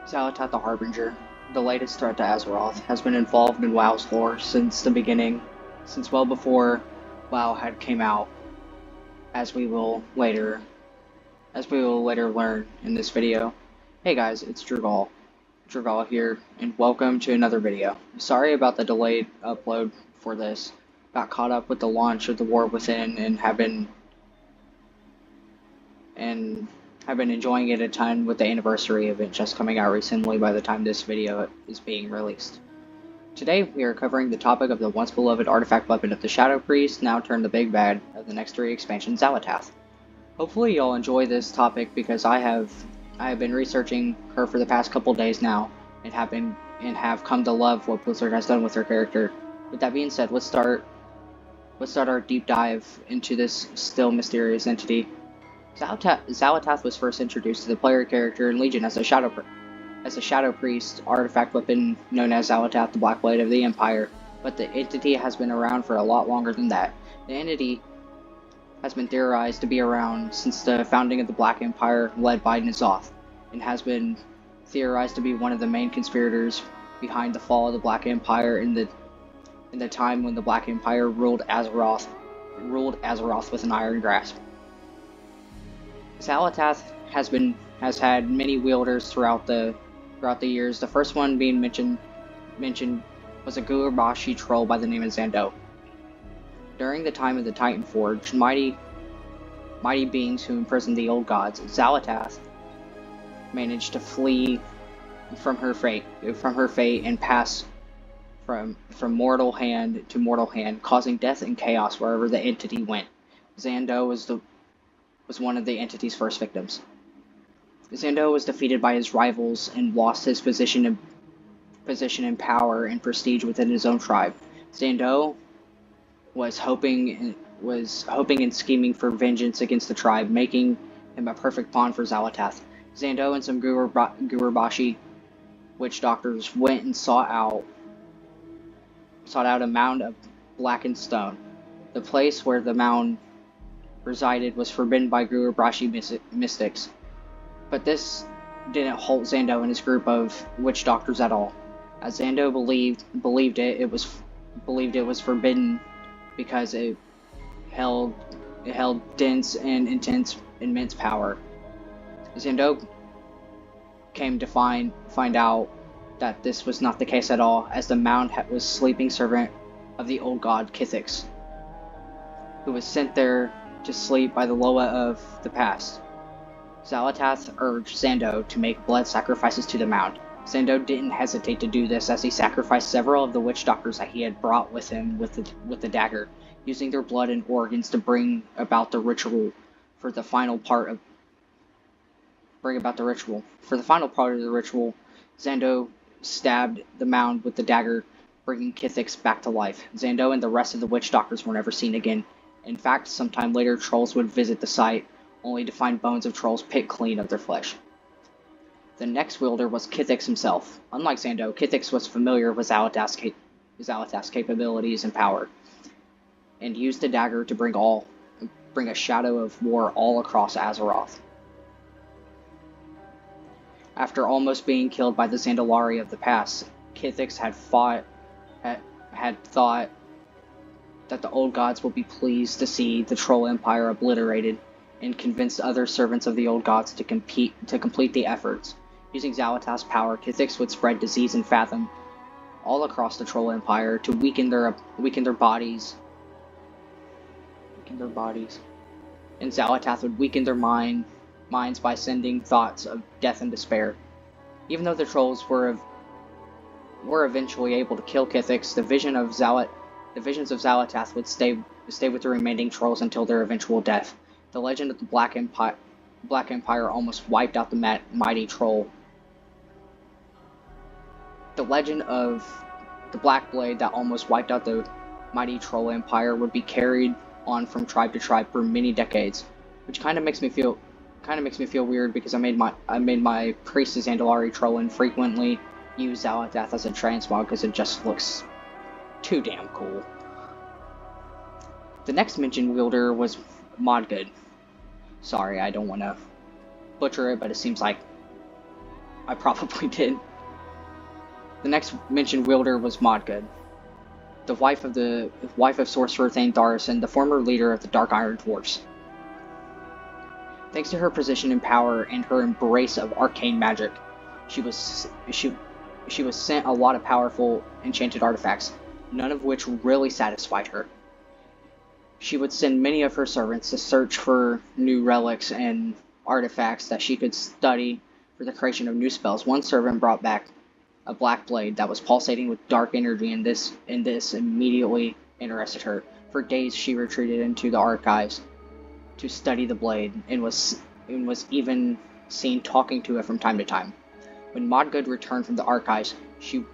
Xal'atath the Harbinger, the latest threat to Azeroth, has been involved in WoW's lore since the beginning, since well before WoW had came out, as we will later learn in this video. Hey guys, it's Drugal here, and welcome to another video. Sorry about the delayed upload for this. Got caught up with the launch of the War Within and have been enjoying it a ton with the anniversary event just coming out recently by the time this video is being released. Today we are covering the topic of the once beloved artifact weapon of the Shadow Priest, now turned the big bad of the next 3 expansions, Xal'atath. Hopefully you'll enjoy this topic because I have been researching her for the past couple days now and have come to love what Blizzard has done with her character. With that being said, let's start our deep dive into this still mysterious entity. Xal'atath was first introduced to the player character in Legion as a Shadow Priest artifact weapon known as Xal'atath, the Black Blade of the Empire, but the entity has been around for a lot longer than that. The entity has been theorized to be around since the founding of the Black Empire led by N'Zoth, and has been theorized to be one of the main conspirators behind the fall of the Black Empire in the time when the Black Empire ruled Azeroth with an iron grasp. Xal'atath has had many wielders throughout the years. The first one being mentioned was a Gurbashi troll by the name of Xando. During the time of the Titan Forge, mighty beings who imprisoned the old gods, Xal'atath managed to flee from her fate and pass from mortal hand to mortal hand, causing death and chaos wherever the entity went. Xando was one of the entity's first victims. Xando was defeated by his rivals and lost his position in power and prestige within his own tribe. Xando was hoping and scheming for vengeance against the tribe, making him a perfect pawn for Xal'atath. Xando and some Gurbashi witch doctors went and sought out a mound of blackened stone. The place where the mound resided was forbidden by Gurbashi mystics, but this didn't halt Xando and his group of witch doctors at all. As Xando believed it was forbidden because it held dense and immense power. Xando came to find out that this was not the case at all, as the mound was sleeping servant of the old god Kithix, who was sent there to sleep by the Loa of the past. Xal'atath urged Xando to make blood sacrifices to the mound. Xando didn't hesitate to do this, as he sacrificed several of the witch doctors that he had brought with him with the dagger, using their blood and organs to bring about the ritual. For the final part of the ritual, Xando stabbed the mound with the dagger, bringing Kithix back to life. Xando and the rest of the witch doctors were never seen again. In fact, sometime later, trolls would visit the site, only to find bones of trolls picked clean of their flesh. The next wielder was Kithix himself. Unlike Xando, Kithix was familiar with Xal'atath's capabilities and power, and used the dagger to bring a shadow of war all across Azeroth. After almost being killed by the Zandalari of the past, Kithix had thought that the old gods will be pleased to see the Troll Empire obliterated, and convinced other servants of the old gods to complete the efforts. Using Xal'atath's power, Kithix would spread disease and fathom all across the Troll Empire to weaken their bodies. And Xal'atath would weaken their minds by sending thoughts of death and despair. Even though the trolls were eventually able to kill Kithix, the visions of Xal'atath would stay with the remaining trolls until their eventual death. The legend of the Black Empire almost wiped out the mighty troll. The legend of the Black Blade that almost wiped out the mighty Troll Empire would be carried on from tribe to tribe for many decades, which kind of makes me feel weird, because I made my priest Zandalari troll and frequently use Xal'atath as a transmog because it just looks too damn cool. The next mentioned wielder was Modgood. Sorry, I don't want to butcher it, but it seems like I probably did. The next mentioned wielder was Modgood, the wife of Sorcerer Thane Tharis and the former leader of the Dark Iron Dwarfs. Thanks to her position and power and her embrace of arcane magic, she was sent a lot of powerful enchanted artifacts, none of which really satisfied her. She would send many of her servants to search for new relics and artifacts that she could study for the creation of new spells. One servant brought back a black blade that was pulsating with dark energy, and this immediately interested her. For days she retreated into the archives to study the blade, and was even seen talking to it from time to time. When Modgood returned from the archives, she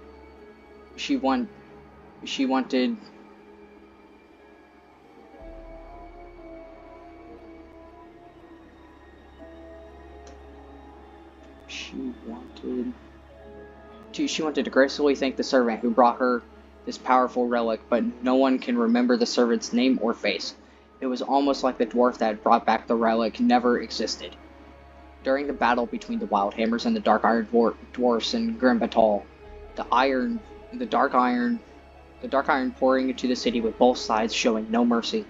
wanted to gracefully thank the servant who brought her this powerful relic, but no one can remember the servant's name or face. It was almost like the dwarf that brought back the relic never existed. During the battle between the Wildhammers and the Dark Iron Dwarfs in Grim Battle, the Dark Iron pouring into the city with both sides showing no mercy.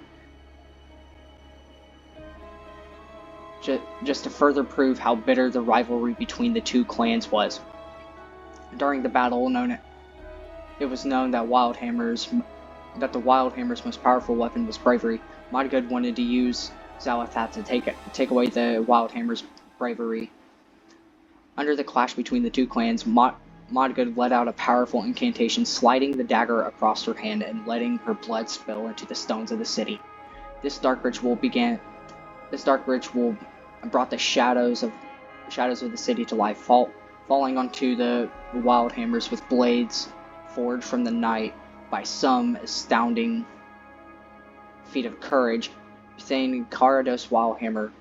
Just to further prove how bitter the rivalry between the two clans was. During the battle, it was known that the Wildhammer's most powerful weapon was bravery. Modgood wanted to use Xal'atath to take away the Wildhammer's bravery. Under the clash between the two clans, Modgood let out a powerful incantation, sliding the dagger across her hand and letting her blood spill into the stones of the city. This dark ritual brought the shadows of the city to life, falling onto the Wildhammers with blades forged from the night by some astounding feat of courage. Thane Carados Wildhammer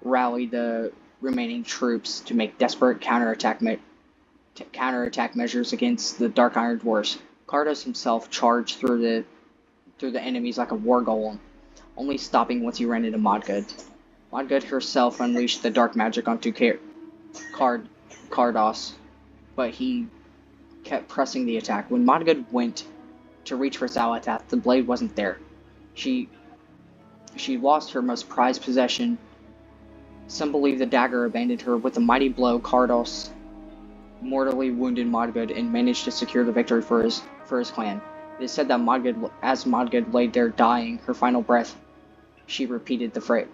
rallied the remaining troops to make desperate counterattack measures against the Dark Iron Dwarfs. Carados himself charged through the enemies like a war golem, only stopping once he ran into Modgood. Modgood herself unleashed the dark magic onto Carados, but he kept pressing the attack. When Modgood went to reach for Xal'atath, the blade wasn't there. She lost her most prized possession. Some believe the dagger abandoned her. With a mighty blow, Carados mortally wounded Modgood and managed to secure the victory for his clan. It is said that as Modgood laid there dying, with her final breath, she repeated the phrase,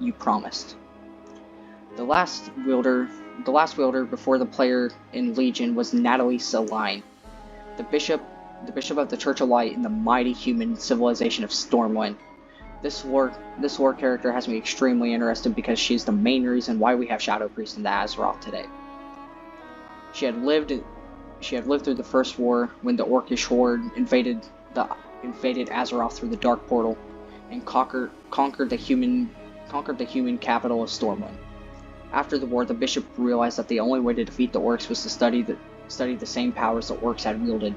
"You promised." The last wielder before the player in Legion was Natalie Saline, the bishop of the Church of Light in the mighty human civilization of Stormwind. This war character has me extremely interested because she's the main reason why we have Shadow Priest in the Azeroth today. She had lived through the First War when the Orcish horde invaded Azeroth through the Dark Portal and conquered the human capital of Stormwind. After the war, the bishop realized that the only way to defeat the orcs was to study the same powers the orcs had wielded.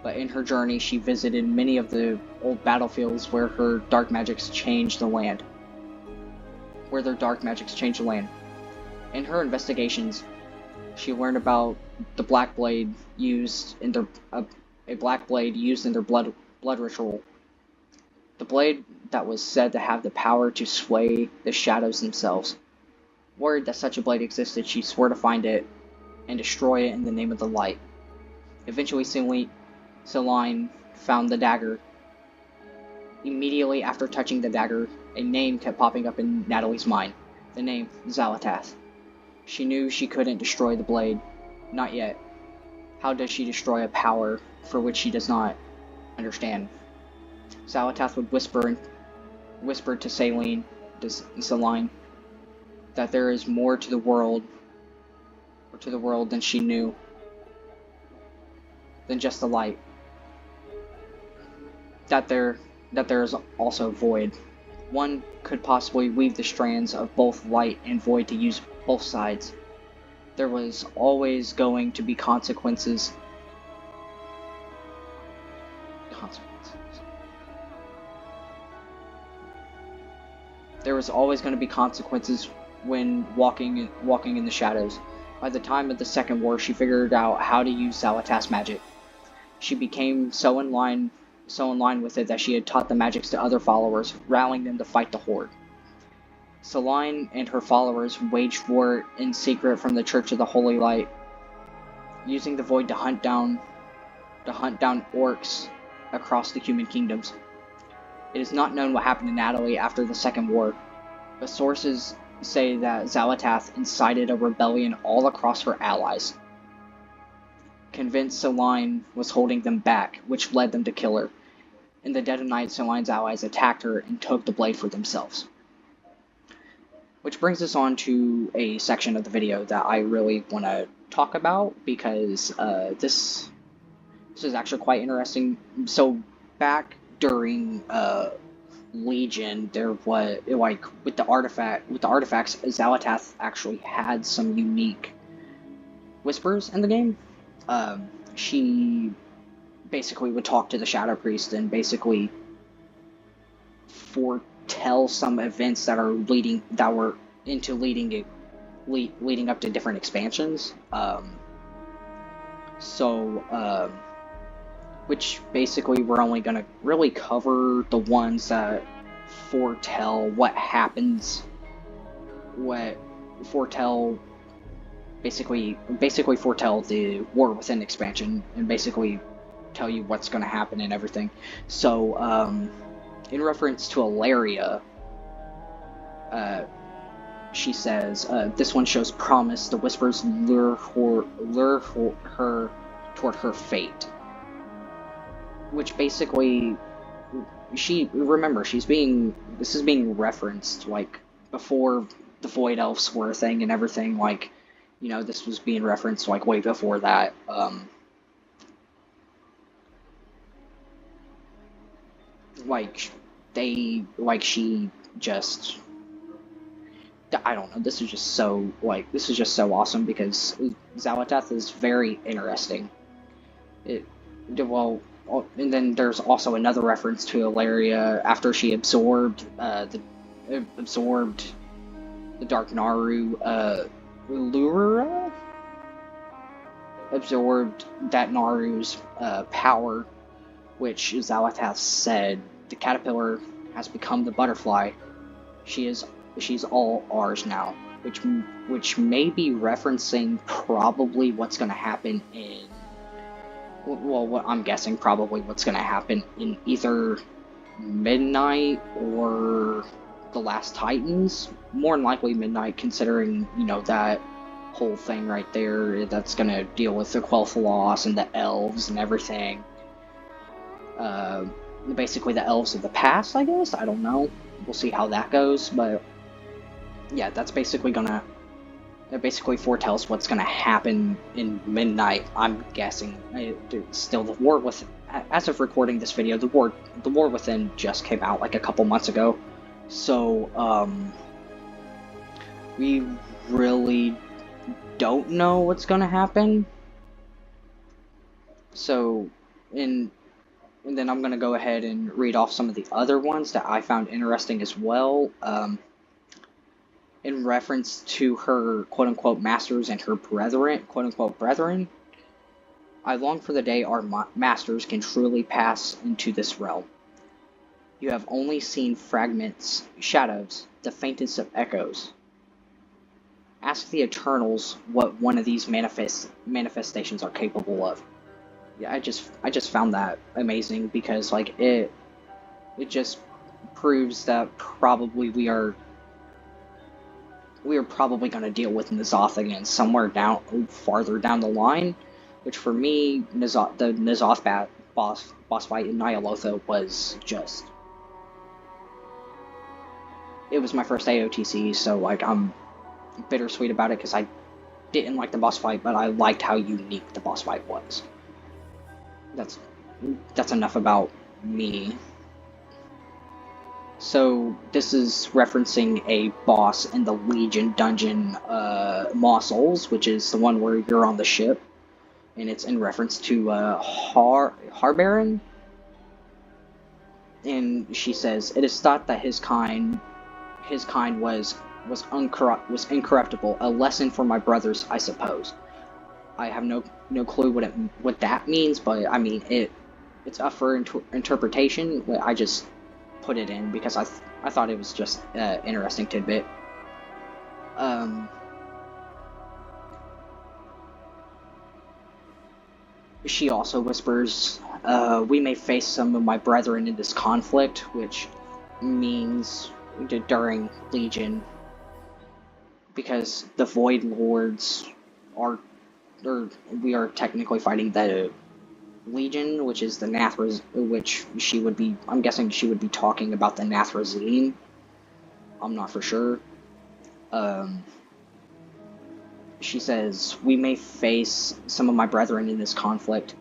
But in her journey, she visited many of the old battlefields where their dark magics changed the land. In her investigations, she learned about the black blade used in their blood ritual. The blade that was said to have the power to sway the shadows themselves. Worried that such a blade existed, she swore to find it and destroy it in the name of the light. Eventually, Saline found the dagger. Immediately after touching the dagger, a name kept popping up in Natalie's mind. The name, Xal'atath. She knew she couldn't destroy the blade. Not yet. How does she destroy a power for which she does not understand? Xal'atath would whisper to Saline that there is more to the world than she knew, than just the light. That there is also void. One could possibly weave the strands of both light and void to use both sides. There was always going to be consequences. There was always going to be consequences when walking in the shadows. By the time of the Second War, she figured out how to use Xal'atath's magic. She became so in line with it that she had taught the magics to other followers, rallying them to fight the Horde. Selene and her followers waged war in secret from the Church of the Holy Light, using the Void to hunt down orcs across the human kingdoms. It is not known what happened to Natalie after the Second War, but sources say that Xal'atath incited a rebellion all across her allies, convinced Selene was holding them back, which led them to kill her. In the dead of night, Selene's allies attacked her and took the blade for themselves. Which brings us on to a section of the video that I really want to talk about, because this is actually quite interesting. So back during Legion, there was with the artifacts, Xal'atath actually had some unique whispers in the game. She basically would talk to the Shadow Priest and basically foretell some events that were leading up to different expansions. Which basically we're only going to really cover the ones that foretell what happens, basically foretell the War Within expansion, and basically tell you what's going to happen and everything. So, in reference to Ilaria, she says, this one shows promise. The whispers lure her toward her fate. Which basically, this is being referenced, like, before the Void Elves were a thing and everything, like, you know, this was being referenced, like, way before that. I don't know, this is just so awesome, because Xal'atath is very interesting. And then there's also another reference to Ilaria after she absorbed the Dark Naru. Lura absorbed that Naru's power, which Xal'atath said, the caterpillar has become the butterfly. She's all ours now, which may be referencing probably what's going to happen in. Well, what I'm guessing probably what's going to happen in either Midnight or the Last Titans. More than likely Midnight, considering, you know, that whole thing right there that's going to deal with the Quel'Thalas and the elves and everything. Basically the elves of the past, I guess? I don't know. We'll see how that goes, but yeah, that's basically gonna... It basically foretells what's going to happen in Midnight, I'm guessing. Still, the War Within, as of recording this video, the War Within just came out like a couple months ago. So, we really don't know what's going to happen. So, and then I'm going to go ahead and read off some of the other ones that I found interesting as well. In reference to her quote-unquote masters and her brethren, quote-unquote brethren, I long for the day our masters can truly pass into this realm. You have only seen fragments, shadows, the faintest of echoes. Ask the Eternals what one of these manifestations are capable of. Yeah, I just found that amazing, because like it just proves that probably we are probably going to deal with N'Zoth again somewhere farther down the line, which for me, the N'Zoth boss fight in Ny'alotha was just... It was my first AOTC, so like I'm bittersweet about it, because I didn't like the boss fight, but I liked how unique the boss fight was. That's enough about me. So, this is referencing a boss in the Legion dungeon, Mossels, which is the one where you're on the ship, and it's in reference to, Harbinger. And she says, it is thought that his kind was was incorruptible. A lesson for my brothers, I suppose. I have no clue what that means, but I mean it's up for interpretation. I just put it in because I thought it was just an interesting tidbit. She also whispers, "We may face some of my brethren in this conflict," which means during Legion, because the Void Lords are, or we are technically fighting the Legion, which is the Nathraz, which she would be, I'm guessing she would be talking about the Nathrazim. I'm not for sure. She says, "We may face some of my brethren in this conflict.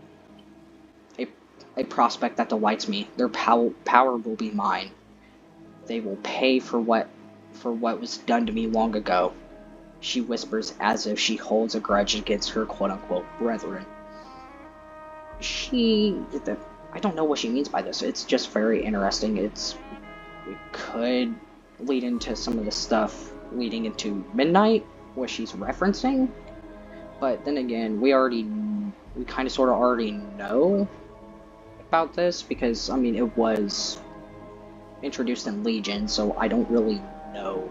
A prospect that delights me. Their power will be mine. They will pay for what was done to me long ago." She whispers as if she holds a grudge against her quote-unquote brethren. I don't know what she means by this. It's just very interesting. It could lead into some of the stuff leading into Midnight, what she's referencing. But then again, we kind of sort of already know about this because, I mean, it was introduced in Legion, so I don't really know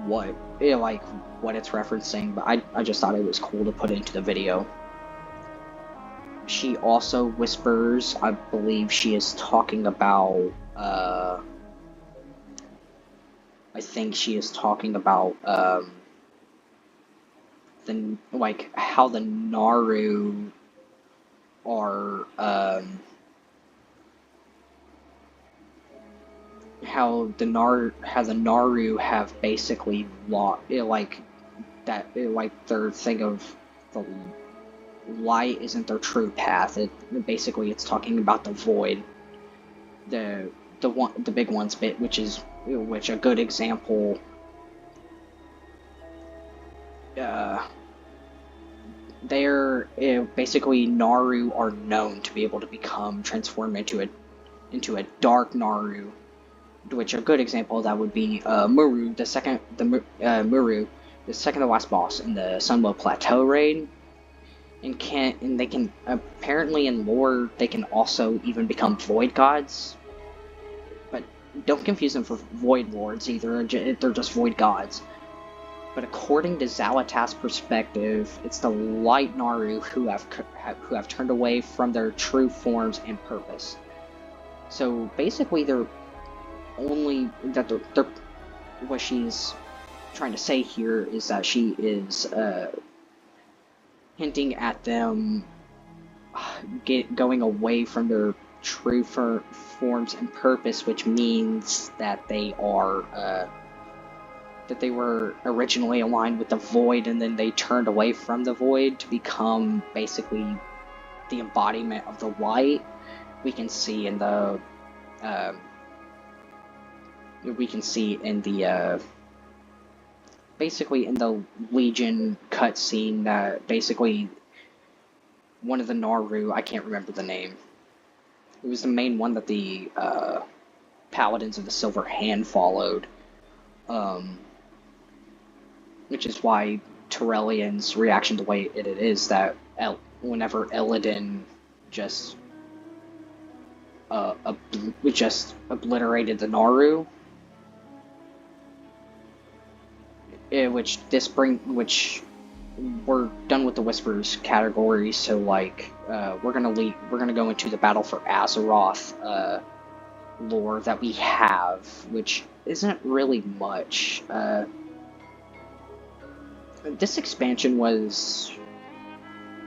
what it's referencing, but I just thought it was cool to put into the video. She also whispers, I believe she is talking about, I think she is talking about, how the Naru are, how the Naru have basically their thing of the light isn't their true path. Basically it's talking about the void, the big ones bit, which a good example. They're basically Naru are known to be able to become transformed into a dark Naru, which a good example of that would be Muru, the second to last boss in the Sunwell Plateau raid. And they can apparently in lore they can also even become void gods, but don't confuse them for void lords either. They're just void gods. But according to Xal'atath's perspective, it's the light Naru who have turned away from their true forms and purpose. So basically, they're what she's trying to say here is that she is hinting at them going away from their true forms and purpose, which means that they are that they were originally aligned with the void, and then they turned away from the void to become basically the embodiment of the light. We can see in the basically in the Legion cutscene that basically one of the Naru, I can't remember the name. It was the main one that the Paladins of the Silver Hand followed. Which is why Terrellian's reaction to the way it is that whenever Illidan just obliterated the Naru, which we're done with the Whispers category, so we're gonna go into the Battle for Azeroth lore that we have, which isn't really much. This expansion was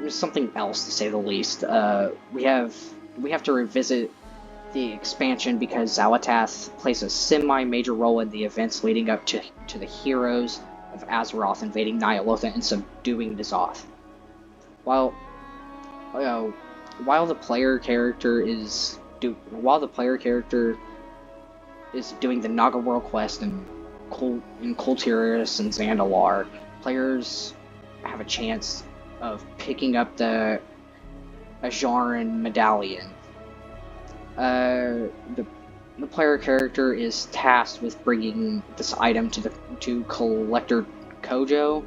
something else, to say the least. We have to revisit the expansion because Xal'atath plays a semi-major role in the events leading up to the heroes of Azeroth invading Ny'alotha and subduing N'Zoth. While the player character is doing the Naga World quest and Kultiris and Zandalar, players have a chance of picking up the Ajaran medallion. the player character is tasked with bringing this item to Collector Kojo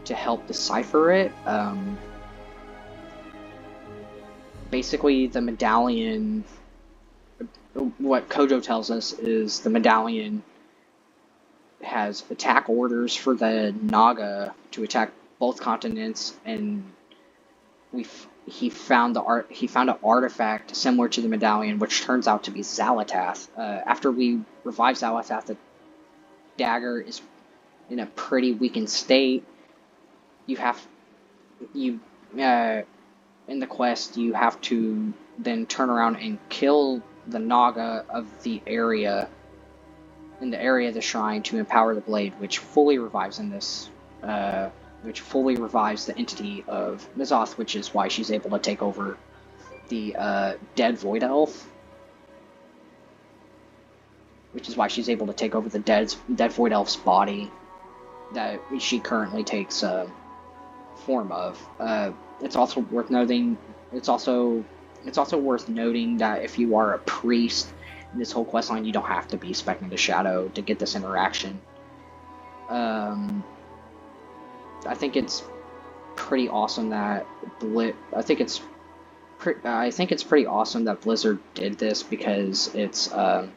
to help decipher it. Basically, the medallion. What Kojo tells us is the medallion has attack orders for the Naga to attack both continents, and he found an artifact similar to the medallion, which turns out to be Xal'atath. After we revive Xal'atath, the dagger is in a pretty weakened state. In the quest you have to then turn around and kill the Naga of the area of the shrine to empower the blade, which fully revives the entity of N'Zoth, which is why she's able to take over the dead Void Elf. Which is why she's able to take over the dead Void Elf's body that she currently takes form of. It's also worth noting. It's also worth noting that if you are a priest in this whole questline, you don't have to be Specking the Shadow to get this interaction. I think it's pretty awesome that I think it's pretty awesome that Blizzard did this, because it's I've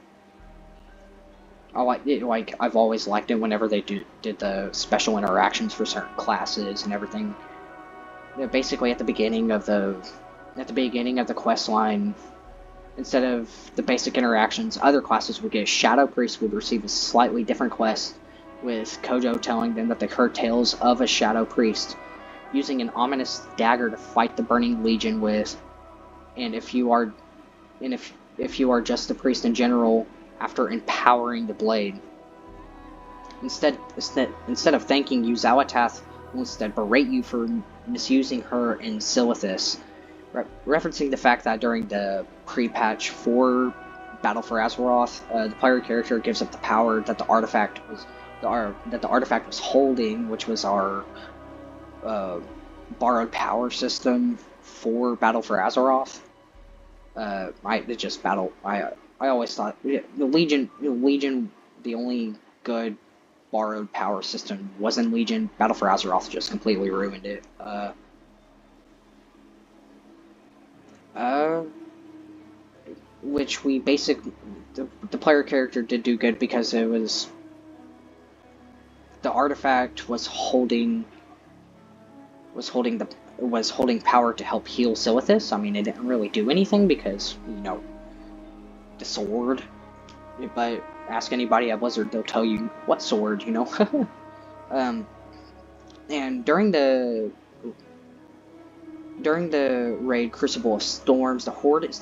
always liked it whenever they did the special interactions for certain classes and everything. Basically, at the beginning of the quest line, instead of the basic interactions, other classes would get. Shadow Priest would receive a slightly different quest, with Kojo telling them that they heard tales of a Shadow Priest using an ominous dagger to fight the Burning Legion with, and if you are just a priest in general, after empowering the blade. Instead of thanking you, Xal'atath will instead berate you for misusing her in Xal'atath, referencing the fact that during the pre-patch for Battle for Azeroth, the player character gives up the power that the artifact was holding, which was our borrowed power system for Battle for Azeroth. I always thought the Legion, the only good borrowed power system was in Legion. Battle for Azeroth just completely ruined it. Which we the player character did do good, because it was the artifact was holding power to help heal Xal'atath. I mean, it didn't really do anything because, the sword. But ask anybody at Blizzard, they'll tell you what sword, And during the raid Crucible of Storms, the Horde is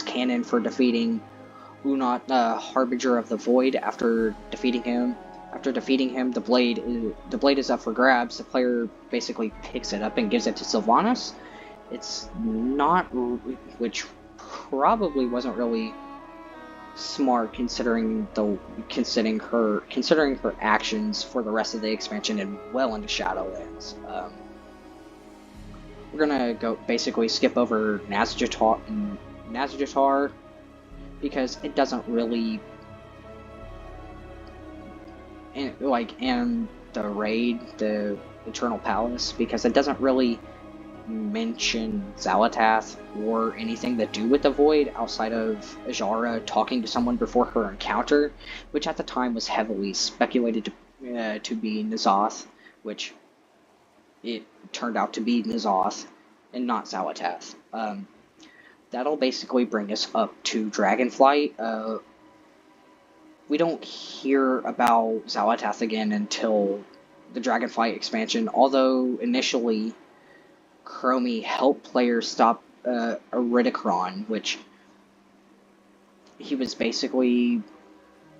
canon for defeating Unat, Harbinger of the Void. After defeating him, the blade is up for grabs. The player basically picks it up and gives it to Sylvanas. It's not, which probably wasn't really smart, considering her actions for the rest of the expansion and well into Shadowlands. We're gonna basically skip over Nazjatar because it doesn't really, and the raid, the Eternal Palace, because it doesn't really mention Xal'atath or anything to do with the Void outside of Ajara talking to someone before her encounter, which at the time was heavily speculated to be N'Zoth, which it turned out to be N'Zoth and not Xal'atath. That'll basically bring us up to Dragonflight. We don't hear about Xal'atath again until the Dragonflight expansion, although initially Chromie helped players stop Iridikron, which he was basically,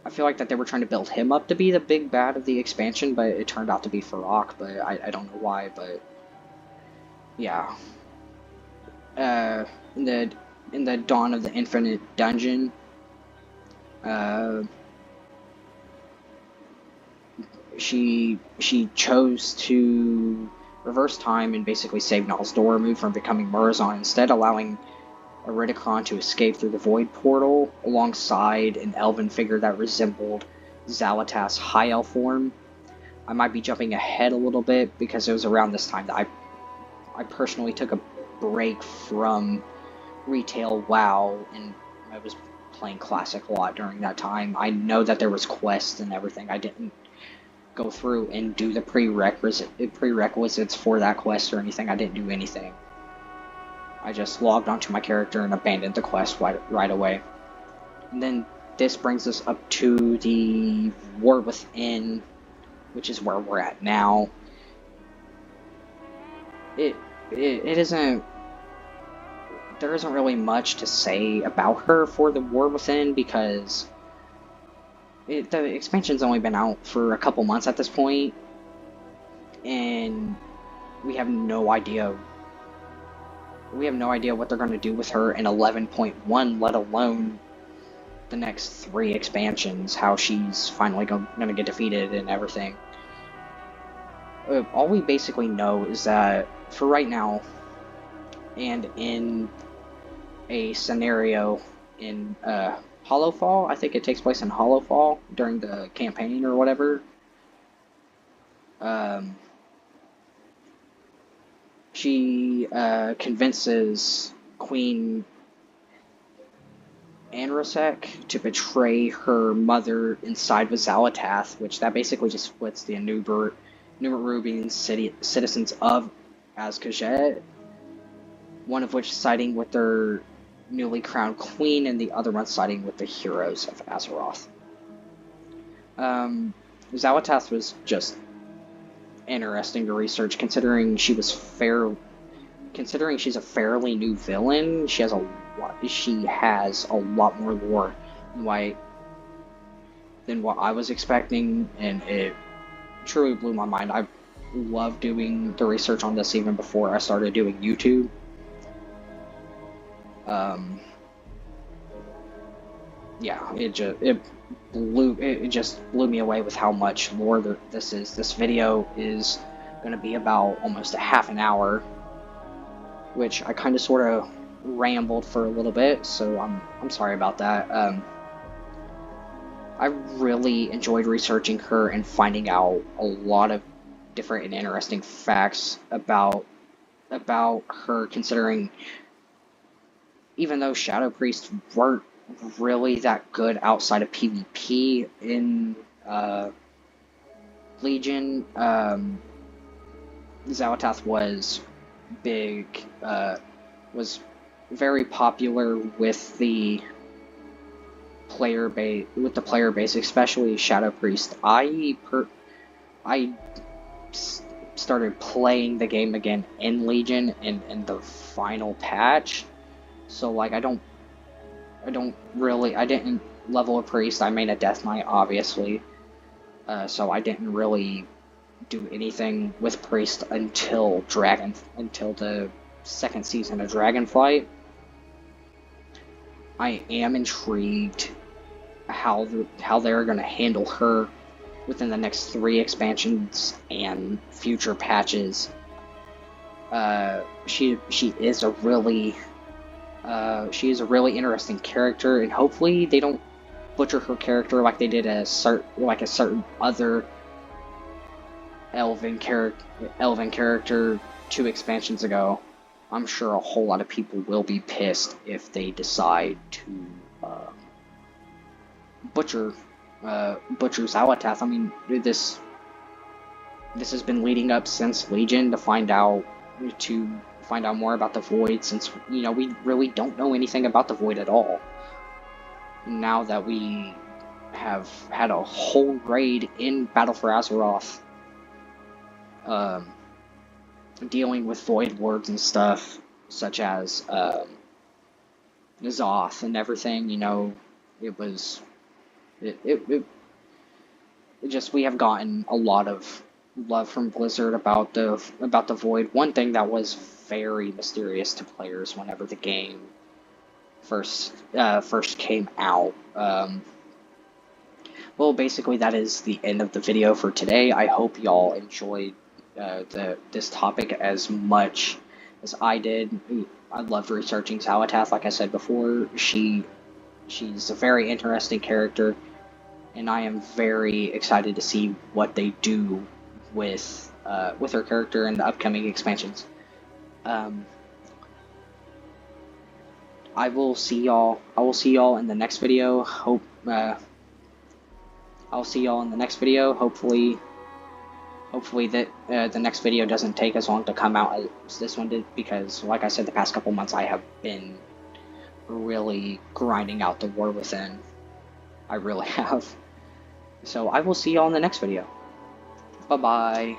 I feel like that they were trying to build him up to be the big bad of the expansion, but it turned out to be Farok, but I don't know why, but yeah. In the Dawn of the Infinite Dungeon, she chose to reverse time and basically save Nal's Door move from becoming Murazon, instead allowing Iridicron to escape through the Void Portal alongside an elven figure that resembled Xal'atath's High Elf form. I might be jumping ahead a little bit because it was around this time that I personally took a break from retail WoW, and I was playing Classic a lot during that time. I know that there was quests and everything. I didn't go through and do the prerequisites for that quest or anything. I didn't do anything. I just logged onto my character and abandoned the quest right away. And then this brings us up to the War Within, which is where we're at now. It isn't. There isn't really much to say about her for the War Within because the expansion's only been out for a couple months at this point, and we have no idea. We have no idea what they're going to do with her in 11.1, let alone the next 3 expansions, how she's finally going to get defeated and everything. All we basically know is that for right now, and in a scenario in Hollowfall, I think it takes place in Hollowfall during the campaign or whatever. She convinces Queen Anrosek to betray her mother inside with Xal'atath, which that basically just splits the Numerubian citizens of Azkajet, one of which siding with their newly crowned queen and the other one siding with the heroes of Azeroth. Xal'atath was just interesting to research, considering she's a fairly new villain. She has a lot more lore than what I was expecting, and it truly blew my mind. I loved doing the research on this even before I started doing YouTube. Yeah, it just blew me away with how much lore this is. This video is going to be about almost a half an hour, which I kind of sort of rambled for a little bit, so I'm sorry about that. I really enjoyed researching her and finding out a lot of different and interesting facts about her, considering even though Shadow Priests weren't really that good outside of PvP in Legion, Xal'atath was very popular with the player base, especially Shadow Priest. I started playing the game again in Legion in the final patch, so like I didn't level a priest. I made a Death Knight, obviously, so I didn't really do anything with priest until the second season of Dragonflight. I am intrigued how they're going to handle her within the next 3 expansions and future patches. She is a really interesting character, and hopefully they don't butcher her character like they did a certain other elven character 2 expansions ago. I'm sure a whole lot of people will be pissed if they decide to butcher Xal'atath. I mean, this has been leading up since Legion to find out more about the Void, since we really don't know anything about the Void at all. Now that we have had a whole raid in Battle for Azeroth, dealing with Void Words and stuff, such as Zoth and everything, we have gotten a lot of love from Blizzard about the Void. One thing that was very mysterious to players whenever the game first came out. Well, basically that is the end of the video for today. I hope y'all enjoyed this topic as much as I did. I loved researching Xal'atath. Like I said before, she's a very interesting character, and I am very excited to see what they do with her character in the upcoming expansions. Um, I will see y'all in the next video. I'll see y'all in the next video. Hopefully that the next video doesn't take as long to come out as this one did, because like I said, the past couple months I have been really grinding out the War Within. I really have. So I will see y'all in the next video. Bye bye.